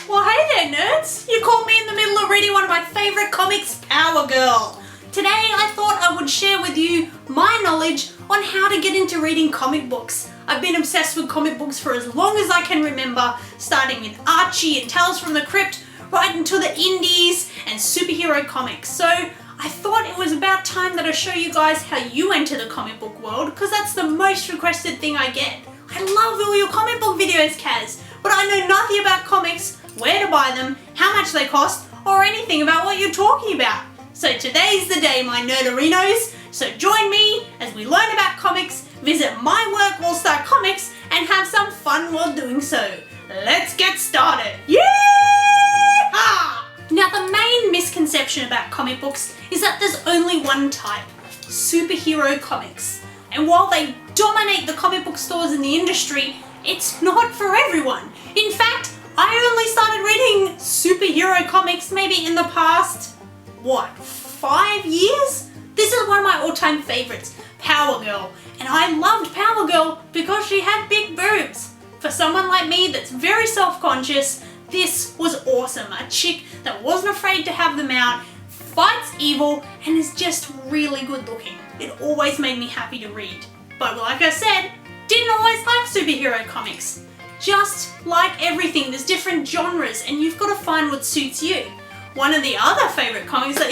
Well, hey there, nerds! You caught me in the middle of reading one of my favourite comics, Power Girl. Today, I thought I would share with you my knowledge on how to get into reading comic books. I've been obsessed with comic books for as long as I can remember, starting with Archie and Tales from the Crypt, right until the indies and superhero comics. So I thought it was about time that I show you guys how you enter the comic book world, because that's the most requested thing I get. I love all your comic book videos, Kaz, but I know nothing about comics, where to buy them, how much they cost, or anything about what you're talking about. So today's the day, my nerdarinos. So join me as we learn about comics, visit my work, All Star Comics, and have some fun while doing so. Let's get started. Yeah! Now, the main misconception about comic books is that there's only one type, superhero comics. And while they dominate the comic book stores in the industry, it's not for everyone. In fact, I only started reading superhero comics maybe in the past, 5 years? This is one of my all-time favorites, Power Girl. And I loved Power Girl because she had big boobs. For someone like me that's very self-conscious, this was awesome. A chick that wasn't afraid to have them out, fights evil, and is just really good looking. It always made me happy to read. But like I said, didn't always like superhero comics. Just like everything, there's different genres and you've got to find what suits you. One of the other favourite comics that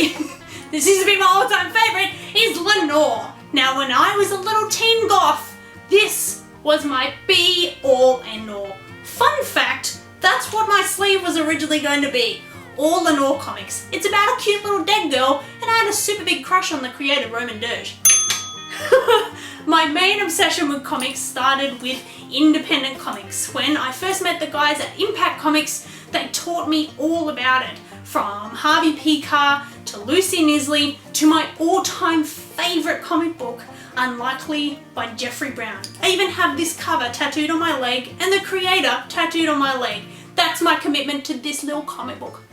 this seems to be my all-time favourite is Lenore. Now, when I was a little teen goth, this was my be-all and all. Fun fact, that's what my sleeve was originally going to be. All Lenore comics. It's about a cute little dead girl, and I had a super big crush on the creator, Roman Dirge. My main obsession with comics started with independent comics. When I first met the guys at Impact Comics, they taught me all about it. From Harvey Pekar to Lucy Knisley to my all-time favourite comic book, Unlikely by Jeffery Brown. I even have this cover tattooed on my leg and the creator tattooed on my leg. That's my commitment to this little comic book.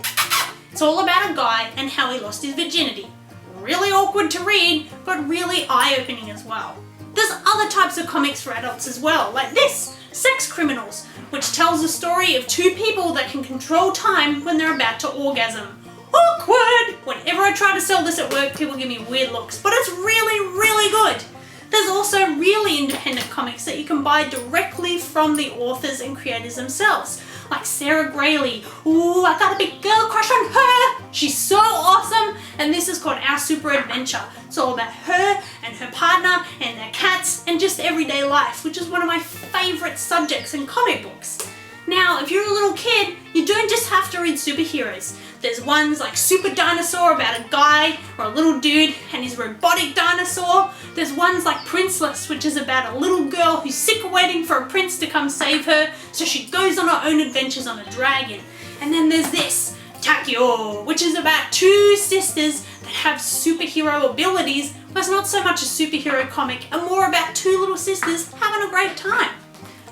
It's all about a guy and how he lost his virginity. Really awkward to read, but really eye-opening as well. There's other types of comics for adults as well, like this, Sex Criminals, which tells the story of two people that can control time when they're about to orgasm. Awkward! Whenever I try to sell this at work, people give me weird looks, but it's really, really good. There's also really independent comics that you can buy directly from the authors and creators themselves, like Sarah Grayley. Ooh, I got a big girl crush on her! She's so awesome! And this is called Our Super Adventure. It's all about her and her partner and their cats and just everyday life, which is one of my favourite subjects in comic books. Now, if you're a little kid, you don't just have to read superheroes. There's ones like Super Dinosaur about a guy or a little dude and his robotic dinosaur. There's ones like Princeless, which is about a little girl who's sick of waiting for a prince to come save her, so she goes on her own adventures on a dragon. And then there's this, Takio, which is about two sisters that have superhero abilities, but it's not so much a superhero comic and more about two little sisters having a great time.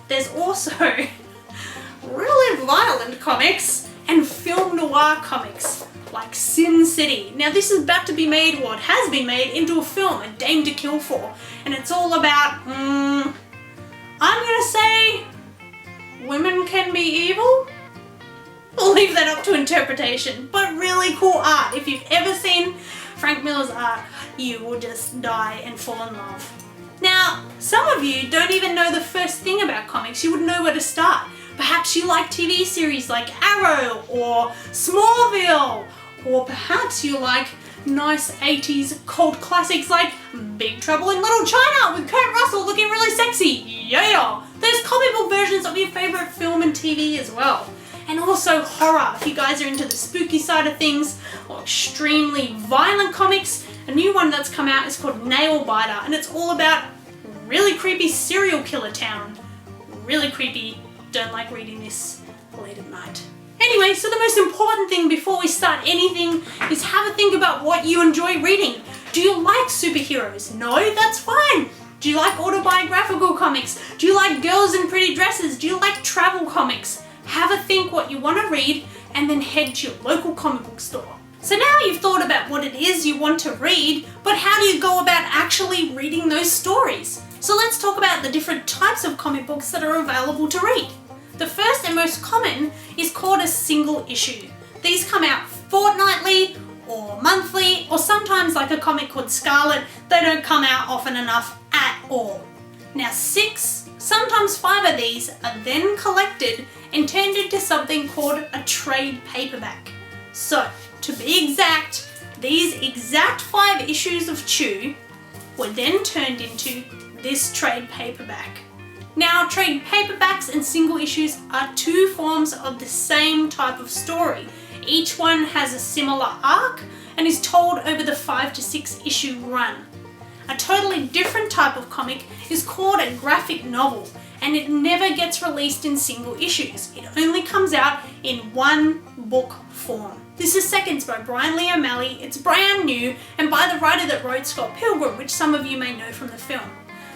There's also really violent comics and film noir comics like Sin City. Now this is about to be made, or it has been made, into a film, A Dame to Kill For, and it's all about, I'm gonna say, women can be evil? I'll leave that up to interpretation, but really cool art. If you've ever seen Frank Miller's art, you will just die and fall in love. Now, some of you don't even know the first thing about comics. You wouldn't know where to start. Perhaps you like TV series like Arrow or Smallville, or perhaps you like nice 80s cult classics like Big Trouble in Little China with Kurt Russell looking really sexy. Yeah! There's comic book versions of your favourite film and TV as well. And also horror, if you guys are into the spooky side of things, or extremely violent comics. A new one that's come out is called Nailbiter, and it's all about really creepy serial killer town. Really creepy. Don't like reading this late at night. Anyway, so the most important thing before we start anything is have a think about what you enjoy reading. Do you like superheroes? No? That's fine. Do you like autobiographical comics? Do you like girls in pretty dresses? Do you like travel comics? Have a think what you want to read and then head to your local comic book store. So now you've thought about what it is you want to read, but how do you go about actually reading those stories? So let's talk about the different types of comic books that are available to read. The first and most common is called a single issue. These come out fortnightly or monthly, or sometimes like a comic called Scarlet, they don't come out often enough at all. Now 6, sometimes 5 of these are then collected and turned into something called a trade paperback. So, to be exact, these exact 5 issues of Chew were then turned into this trade paperback. Now, trade paperbacks and single issues are 2 forms of the same type of story. Each one has a similar arc and is told over the 5 to 6 issue run. A totally different type of comic is called a graphic novel, and it never gets released in single issues. It only comes out in one book form. This is Seconds by Brian Lee O'Malley. It's brand new and by the writer that wrote Scott Pilgrim, which some of you may know from the film.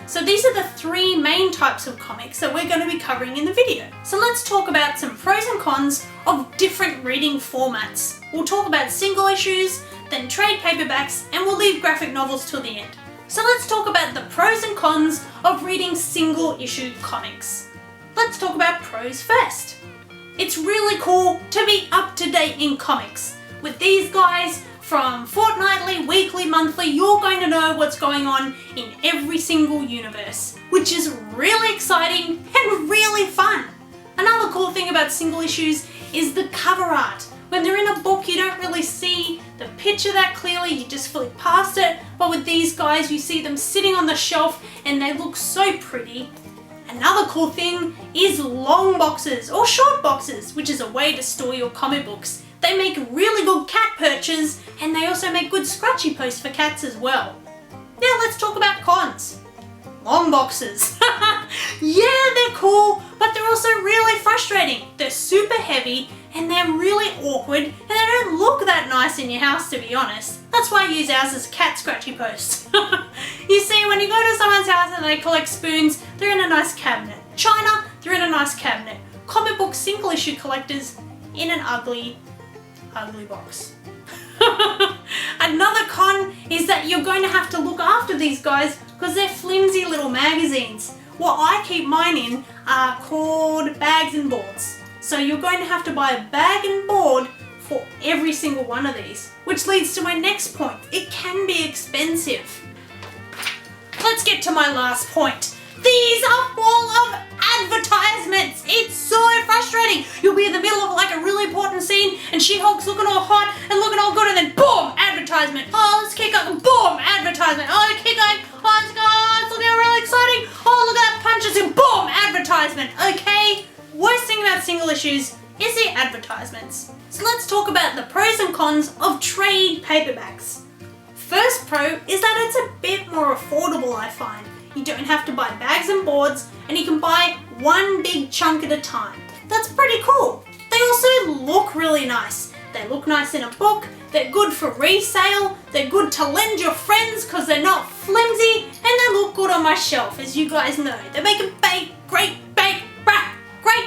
So these are the 3 main types of comics that we're going to be covering in the video. So let's talk about some pros and cons of different reading formats. We'll talk about single issues, then trade paperbacks, and we'll leave graphic novels till the end. So let's talk about the pros and cons of reading single issue comics. Let's talk about pros first. It's really cool to be up to date in comics. With these guys, from fortnightly, weekly, monthly, you're going to know what's going on in every single universe, which is really exciting and really fun. Another cool thing about single issues is the cover art. When they're in a book, you don't really see the picture that clearly, you just flick past it. But with these guys, you see them sitting on the shelf and they look so pretty. Another cool thing is long boxes or short boxes, which is a way to store your comic books. They make really good cat perches, and they also make good scratchy posts for cats as well. Now let's talk about cons. Long boxes. Yeah, they're cool, but they're also really frustrating. They're super heavy and they're really awkward, and they don't look that nice in your house, to be honest. That's why I use ours as cat scratchy posts. You see, when you go to someone's house and they collect spoons, they're in a nice cabinet. China, they're in a nice cabinet. Comic book single issue collectors in an ugly box. Another con is that you're going to have to look after these guys because they're flimsy little magazines. What I keep mine in are called bags and boards. So you're going to have to buy a bag and board for every single one of these. Which leads to my next point. It can be expensive. Let's get to my last point. These are full of advertisements. It's so frustrating. You'll be in the middle of like a really important scene and She-Hulk's looking all hot and looking all good, and then boom, advertisement. Oh, let's keep going. Boom, advertisement. Oh, keep going. Oh, it's looking really exciting. Oh, look at that punches and boom, advertisement. Okay. Worst thing about single issues is the advertisements. So let's talk about the pros and cons of trade paperbacks. First pro is that it's a bit more affordable, I find. You don't have to buy bags and boards, and you can buy one big chunk at a time. That's pretty cool. They also look really nice. They look nice in a book, they're good for resale, they're good to lend your friends because they're not flimsy, and they look good on my shelf, as you guys know. They make a great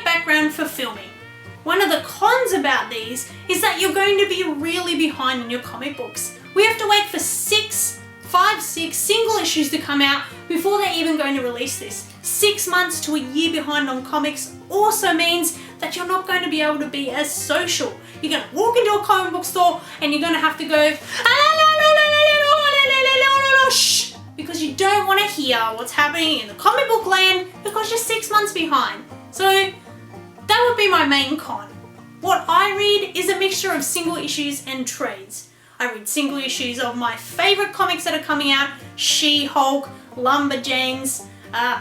background for filming. One of the cons about these is that you're going to be really behind in your comic books. We have to wait for 5, 6 single issues to come out before they're even going to release this. 6 months to a year behind on comics also means that you're not going to be able to be as social. You're going to walk into a comic book store and you're going to have to go shh, because you don't want to hear what's happening in the comic book land because you're 6 months behind. So that would be my main con. What I read is a mixture of single issues and trades. I read single issues of my favourite comics that are coming out, She-Hulk, Lumberjanes,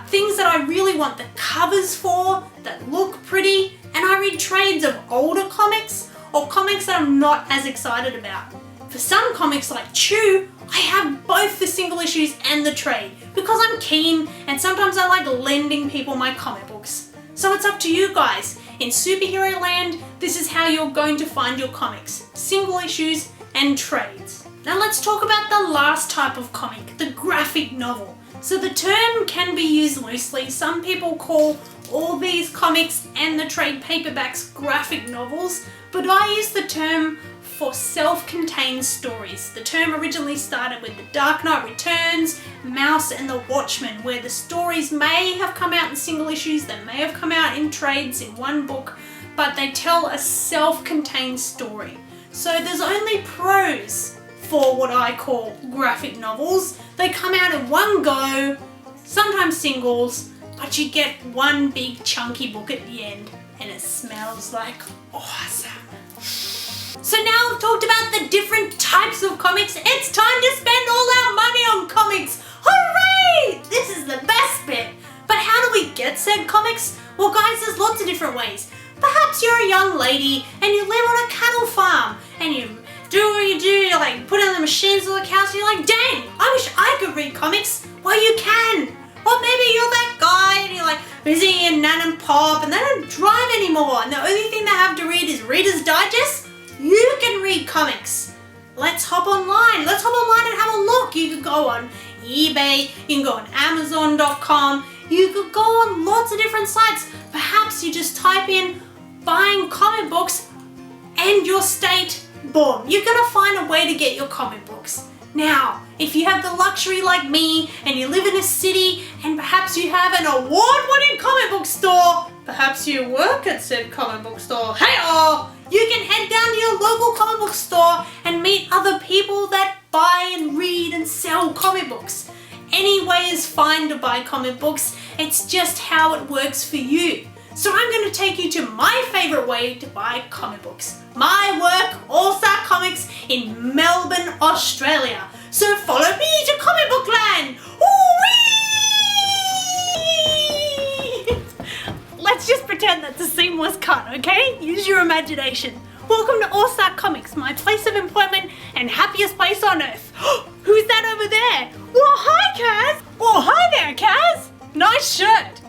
things that I really want the covers for, that look pretty, and I read trades of older comics or comics that I'm not as excited about. For some comics like Chew, I have both the single issues and the trade because I'm keen and sometimes I like lending people my comic books. So it's up to you guys. In superhero land, this is how you're going to find your comics. Single issues and trades. Now let's talk about the last type of comic, the graphic novel. So the term can be used loosely. Some people call all these comics and the trade paperbacks graphic novels, but I use the term for self-contained stories. The term originally started with The Dark Knight Returns, Mouse and the Watchmen, where the stories may have come out in single issues, they may have come out in trades in one book, but they tell a self-contained story. So there's only prose for what I call graphic novels. They come out in one go, sometimes singles, but you get one big chunky book at the end and it smells like awesome. So now I've talked about the different types of comics, it's time to spend all our money on comics. Hooray! This is the best bit. But how do we get said comics? Well guys, there's lots of different ways. Perhaps you're a young lady and you live on a cattle farm and you do what you do, you like put in the machines on the cows and you're like, dang, I wish I could read comics. Well, you can. Or maybe you're that guy and you're like busy in Nan and Pop and they don't drive anymore and the only thing they have to read is Reader's Digest. You can read comics. Let's hop online. Let's hop online and have a look. You could go on eBay, you can go on Amazon.com, you could go on lots of different sites. Perhaps you just type in buying comic books and your state, boom, you're gonna find a way to get your comic books. Now, if you have the luxury like me and you live in a city and perhaps you have an award-winning comic book store, perhaps you work at said comic book store, hey-oh, you can head down to your local comic book store and meet other people that buy and read and sell comic books. Any way is fine to buy comic books, it's just how it works for you. So I'm going to take you to my favourite way to buy comic books. My work, All Star Comics in Melbourne, Australia. So follow me to comic book land! Woo-wee! Let's just pretend that the scene was cut, okay? Use your imagination. Welcome to All Star Comics, my place of employment and happiest place on earth. Who's that over there? Well, hi, Kaz! Well, hi there, Kaz! Nice shirt!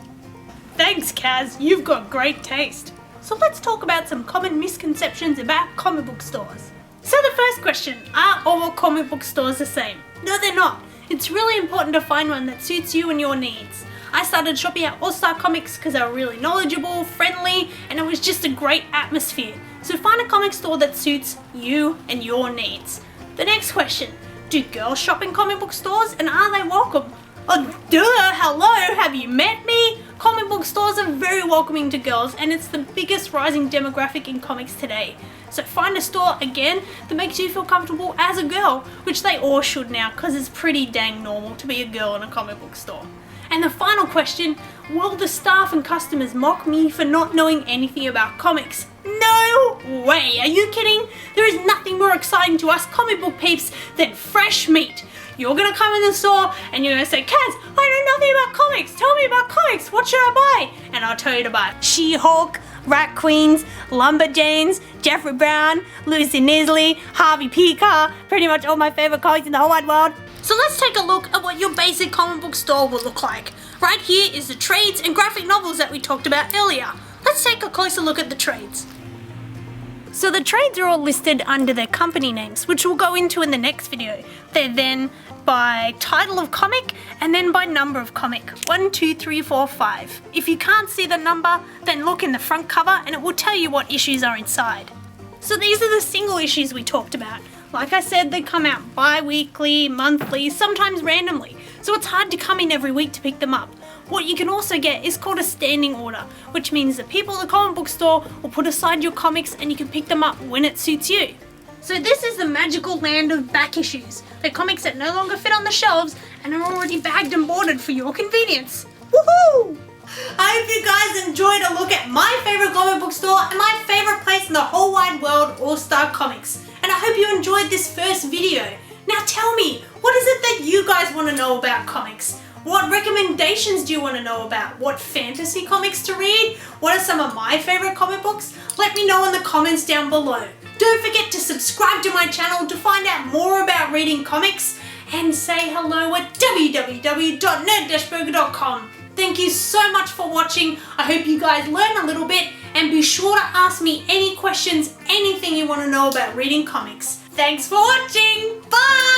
Thanks, Kaz, you've got great taste. So let's talk about some common misconceptions about comic book stores. So the first question, are all comic book stores the same? No, they're not. It's really important to find one that suits you and your needs. I started shopping at All Star Comics because they were really knowledgeable, friendly, and it was just a great atmosphere. So find a comic store that suits you and your needs. The next question, do girls shop in comic book stores and are they welcome? Oh, duh, hello, have you met me? Comic book stores are very welcoming to girls and it's the biggest rising demographic in comics today. So find a store, again, that makes you feel comfortable as a girl, which they all should now because it's pretty dang normal to be a girl in a comic book store. And the final question, will the staff and customers mock me for not knowing anything about comics? No way, are you kidding? There is nothing more exciting to us comic book peeps than fresh meat. You're gonna come in the store and you're gonna say, Kaz, I know nothing about comics. Tell me about comics. What should I buy? And I'll tell you to buy She-Hulk, Rat Queens, Lumberjanes, Jeffery Brown, Lucy Knisley, Harvey Pekar, pretty much all my favorite comics in the whole wide world. So let's take a look at what your basic comic book store will look like. Right here is the trades and graphic novels that we talked about earlier. Let's take a closer look at the trades. So the trades are all listed under their company names, which we'll go into in the next video. They're then by title of comic and then by number of comic. 1, 2, 3, 4, 5. If you can't see the number, then look in the front cover and it will tell you what issues are inside. So these are the single issues we talked about. Like I said, they come out bi-weekly, monthly, sometimes randomly. So it's hard to come in every week to pick them up. What you can also get is called a standing order, which means that people at the comic book store will put aside your comics and you can pick them up when it suits you. So this is the magical land of back issues. They're comics that no longer fit on the shelves and are already bagged and boarded for your convenience. Woohoo! I hope you guys enjoyed a look at my favourite comic book store and my favourite place in the whole wide world, All Star Comics. And I hope you enjoyed this first video. Now tell me, what is it that you guys want to know about comics? What recommendations do you want to know about? What fantasy comics to read? What are some of my favourite comic books? Let me know in the comments down below. Don't forget to subscribe to my channel to find out more about reading comics and say hello at www.nerd-burger.com. Thank you so much for watching. I hope you guys learned a little bit and be sure to ask me any questions, anything you want to know about reading comics. Thanks for watching. Bye!